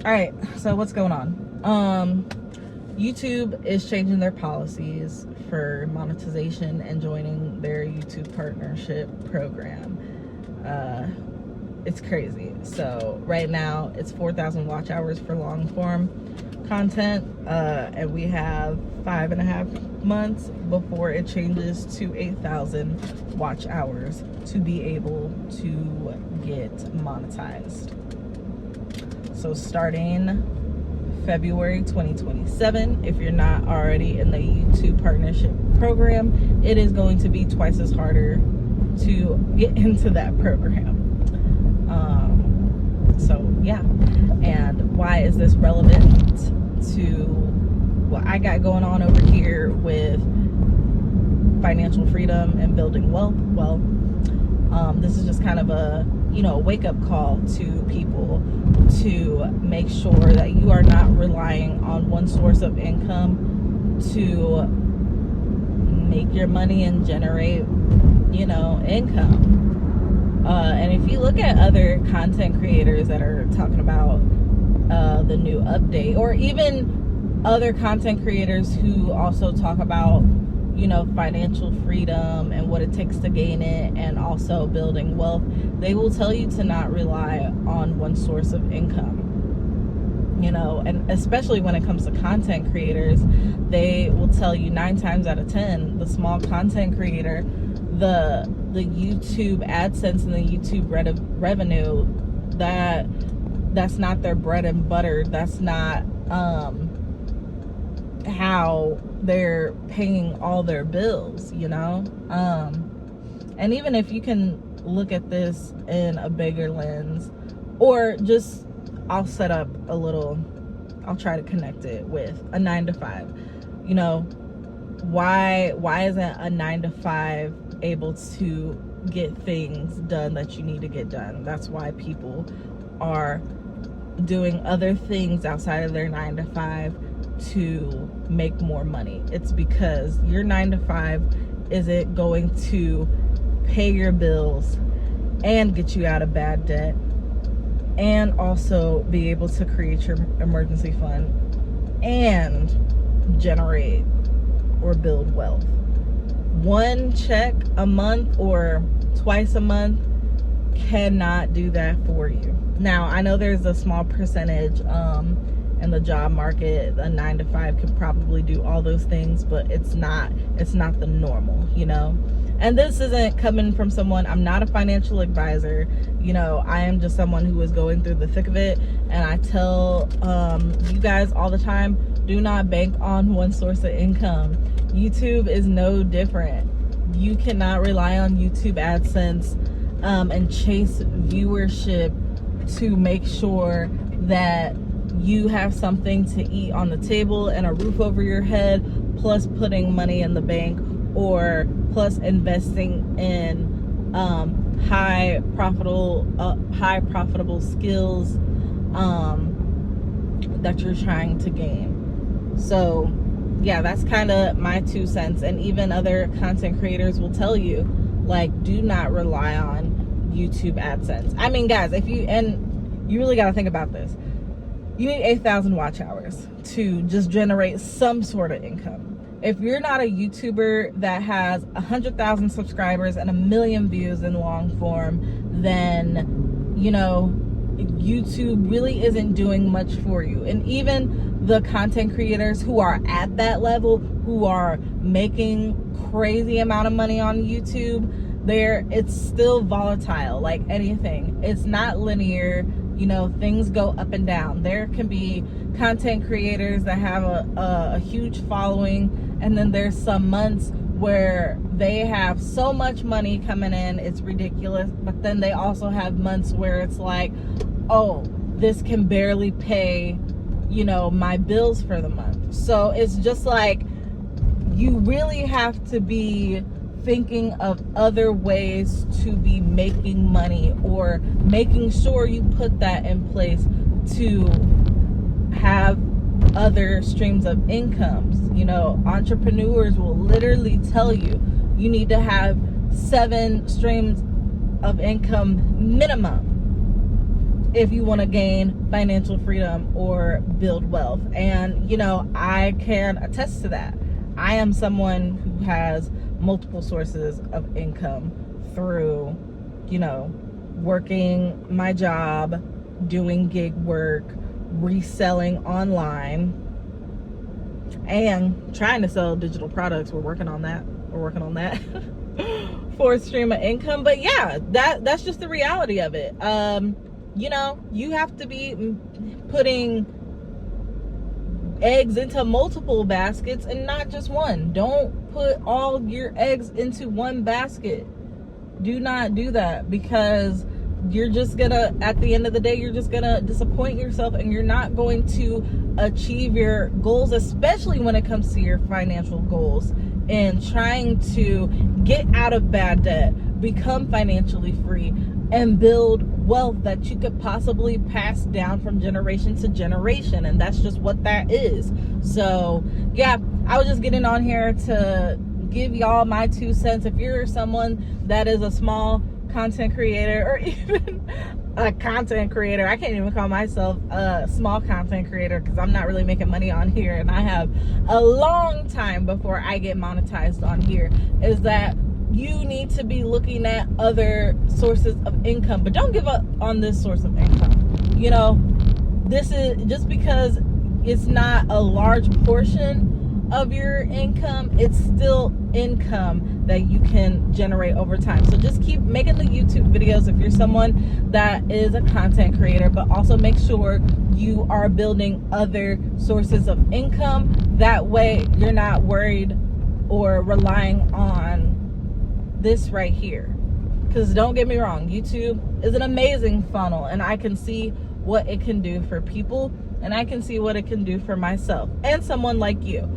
All right, so what's going on? YouTube is changing their policies for monetization and joining their YouTube partnership program. It's crazy. So right now it's 4,000 watch hours for long form content, and we have 5.5 months before it changes to 8,000 watch hours to be able to get monetized. So starting February 2027, if you're not already in the YouTube partnership program, it is going to be twice as harder to get into that program. So yeah, and why is this relevant to what I got going on over here with financial freedom and building wealth? Well, this is just kind of a wake-up call to people to make sure that you are not relying on one source of income to make your money and generate income. And if you look at other content creators that are talking about the new update, or even other content creators who also talk about financial freedom and what it takes to gain it, and also building wealth, they will tell you to not rely on one source of income. And especially when it comes to content creators, they will tell you 9 times out of 10, the small content creator, the YouTube AdSense and the YouTube revenue, that's not their bread and butter. That's not how they're paying all their bills, and even if you can look at this in a bigger lens, or just I'll try to connect it with a 9-to-5. Why isn't a 9-to-5 able to get things done that you need to get done? That's why people are doing other things outside of their 9-to-5 to make more money. It's because your 9-to-5 isn't going to pay your bills and get you out of bad debt, and also be able to create your emergency fund and generate or build wealth. One check a month or twice a month cannot do that for you. Now, I know there's a small percentage in the job market, a 9-to-5 could probably do all those things, but it's not the normal, And this isn't coming from someone, I'm not a financial advisor, I am just someone who is going through the thick of it. And I tell you guys all the time, do not bank on one source of income. YouTube is no different. You cannot rely on YouTube AdSense and chase viewership to make sure that you have something to eat on the table and a roof over your head, plus putting money in the bank, or plus investing in high profitable skills that you're trying to gain. So yeah, that's kind of my 2 cents. And even other content creators will tell you, do not rely on YouTube AdSense. I mean, guys, you really got to think about this. You need 8,000 watch hours to just generate some sort of income. If you're not a YouTuber that has 100,000 subscribers and 1 million views in long form, then, YouTube really isn't doing much for you. And even the content creators who are at that level, who are making crazy amount of money on YouTube, it's still volatile, like anything. It's not linear. Things go up and down. There can be content creators that have a huge following, and then there's some months where they have so much money coming in, it's ridiculous. But then they also have months where it's like, oh, this can barely pay, my bills for the month. So it's just like, you really have to be thinking of other ways to be making money, or making sure you put that in place to have other streams of incomes. Entrepreneurs will literally tell you need to have 7 streams of income minimum if you want to gain financial freedom or build wealth. And, you know, I can attest to that. I am someone who has multiple sources of income through, you know, working my job, doing gig work, reselling online, and trying to sell digital products. We're working on that. Fourth stream of income. But yeah, that's just the reality of it. You know, you have to be putting eggs into multiple baskets and not just one. Don't put all your eggs into one basket. Do not do that, because you're just gonna, at the end of the day, you're just gonna disappoint yourself, and you're not going to achieve your goals, especially when it comes to your financial goals and trying to get out of bad debt, become financially free, and build wealth that you could possibly pass down from generation to generation. And that's just what that is. So yeah, I was just getting on here to give y'all my 2 cents. If you're someone that is a small content creator, or even a content creator, I can't even call myself a small content creator because I'm not really making money on here, and I have a long time before I get monetized on here, is that you need to be looking at other sources of income. But don't give up on this source of income. You know, this is just because it's not a large portion of your income, it's still income that you can generate over time. So just keep making the YouTube videos if you're someone that is a content creator, but also make sure you are building other sources of income. That way you're not worried or relying on this right here. Because don't get me wrong, YouTube is an amazing funnel, and I can see what it can do for people, and I can see what it can do for myself and someone like you.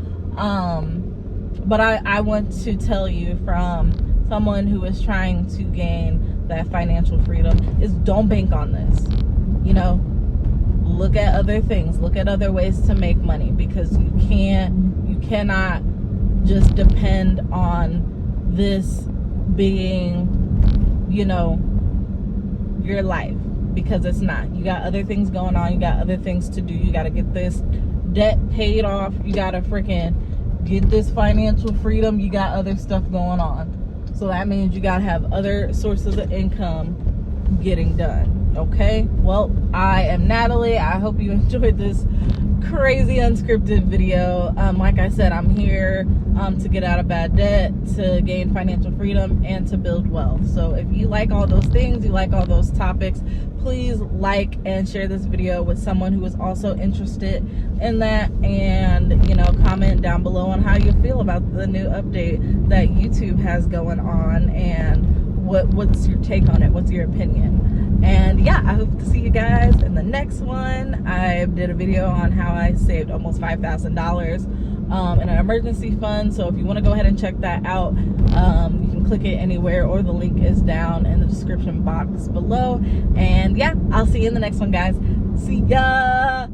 But I want to tell you, from someone who is trying to gain that financial freedom, is don't bank on this. You know, look at other things, look at other ways to make money, because you cannot just depend on this being, you know, your life, because it's not. You got other things going on, you got other things to do. You got to get this debt paid off, you got to freaking get this financial freedom, you got other stuff going on. So that means you got to have other sources of income getting done. Okay, well, I am Natalie. I hope you enjoyed this crazy unscripted video. Like I said, I'm here to get out of bad debt, to gain financial freedom, and to build wealth. So if you like all those things, you like all those topics, please like and share this video with someone who is also interested in that. And, you know, comment down below on how you feel about the new update that YouTube has going on, and what's your take on it, what's your opinion. And yeah, I hope to see you guys in the next one. I did a video on how I saved almost $5,000 in an emergency fund. So if you want to go ahead and check that out, you can click it anywhere, or the link is down in the description box below. And yeah, I'll see you in the next one, guys. See ya.